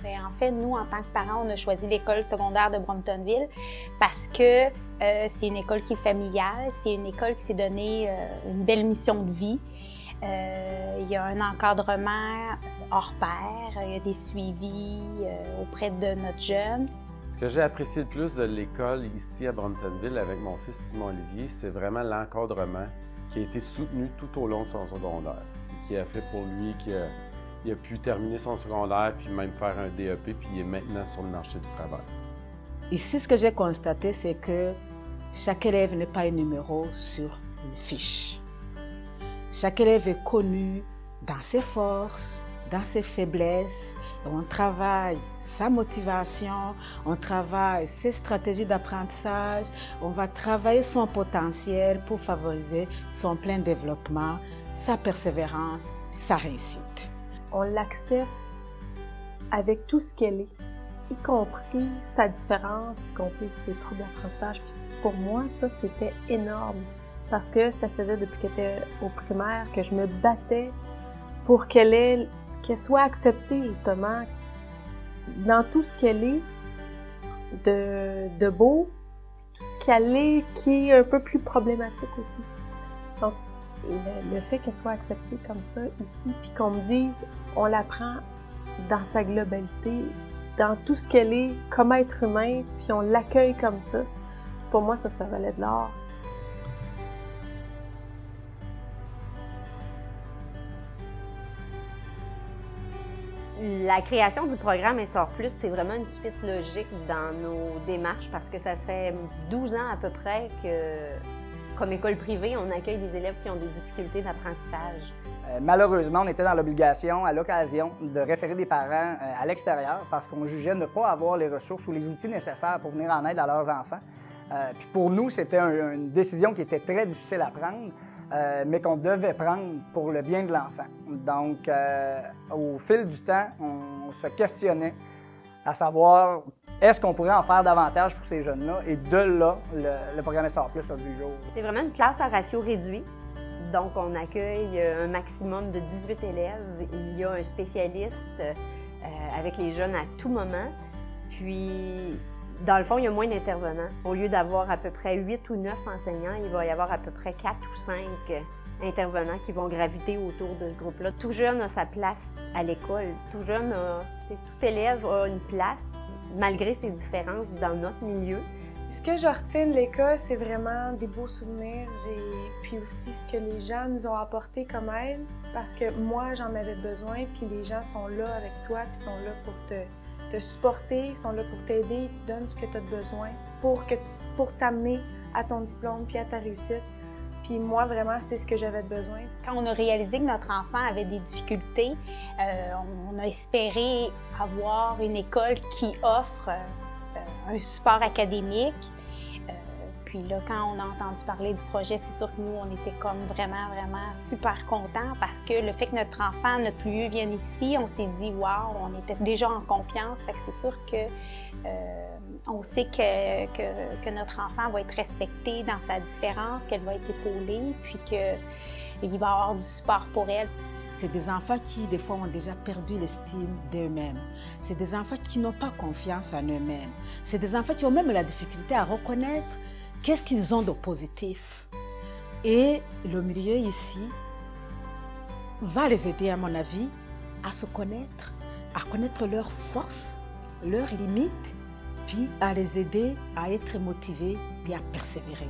Bien, en fait, nous, en tant que parents, on a choisi l'école secondaire de Bromptonville parce que c'est une école qui est familiale, c'est une école qui s'est donnée une belle mission de vie. Il y a un encadrement hors pair, il y a des suivis auprès de notre jeune. Ce que j'ai apprécié le plus de l'école ici à Bromptonville avec mon fils Simon-Olivier, c'est vraiment l'encadrement qui a été soutenu tout au long de son secondaire. Ce qui a fait pour lui qu'il a pu terminer son secondaire puis même faire un DEP puis il est maintenant sur le marché du travail. Ici, ce que j'ai constaté, c'est que chaque élève n'est pas un numéro sur une fiche. Chaque élève est connu dans ses forces, dans ses faiblesses. On travaille sa motivation, on travaille ses stratégies d'apprentissage, on va travailler son potentiel pour favoriser son plein développement, sa persévérance, sa réussite. On l'accepte avec tout ce qu'elle est, y compris sa différence, y compris ses troubles d'apprentissage. Puis pour moi, ça, c'était énorme parce que ça faisait depuis qu'elle était au primaire que je me battais pour qu'elle soit acceptée justement dans tout ce qu'elle est de beau, tout ce qu'elle est qui est un peu plus problématique aussi. Donc, le fait qu'elle soit acceptée comme ça ici, puis qu'on me dise, on la prend dans sa globalité, dans tout ce qu'elle est comme être humain, puis on l'accueille comme ça, pour moi, ça valait de l'or. La création du programme Essor Plus, c'est vraiment une suite logique dans nos démarches parce que ça fait 12 ans à peu près que, comme école privée, on accueille des élèves qui ont des difficultés d'apprentissage. Malheureusement, on était dans l'obligation, à l'occasion, de référer des parents à l'extérieur parce qu'on jugeait ne pas avoir les ressources ou les outils nécessaires pour venir en aide à leurs enfants. Puis pour nous, c'était une décision qui était très difficile à prendre. Mais qu'on devait prendre pour le bien de l'enfant. Donc, au fil du temps, on se questionnait à savoir est-ce qu'on pourrait en faire davantage pour ces jeunes-là? Et de là, le programme Essor Plus a vu le jour. C'est vraiment une classe à ratio réduit. Donc, on accueille un maximum de 18 élèves. Il y a un spécialiste avec les jeunes à tout moment. Puis, dans le fond, il y a moins d'intervenants. Au lieu d'avoir à peu près 8 ou 9 enseignants, il va y avoir à peu près 4 ou 5 intervenants qui vont graviter autour de ce groupe-là. Tout jeune a sa place à l'école. Tout élève a une place, malgré ses différences dans notre milieu. Ce que je retiens de l'école, c'est vraiment des beaux souvenirs. Puis aussi ce que les gens nous ont apporté comme aide, parce que moi, j'en avais besoin, puis les gens sont là avec toi, puis sont là pour te supporter, ils sont là pour t'aider, ils te donnent ce que tu as besoin pour t'amener à ton diplôme puis à ta réussite. Puis moi, vraiment, c'est ce que j'avais besoin. Quand on a réalisé que notre enfant avait des difficultés, on a espéré avoir une école qui offre un support académique. Puis là, quand on a entendu parler du projet, c'est sûr que nous, on était comme vraiment super contents parce que le fait que notre enfant, notre plus vieux vienne ici, on s'est dit « wow », on était déjà en confiance. Fait que c'est sûr que on sait que notre enfant va être respecté dans sa différence, qu'elle va être épaulée, puis qu'il va avoir du support pour elle. C'est des enfants qui, des fois, ont déjà perdu l'estime d'eux-mêmes. C'est des enfants qui n'ont pas confiance en eux-mêmes. C'est des enfants qui ont même la difficulté à reconnaître qu'est-ce qu'ils ont de positif. Et le milieu ici va les aider, à mon avis, à se connaître, à connaître leurs forces, leurs limites, puis à les aider à être motivés et à persévérer.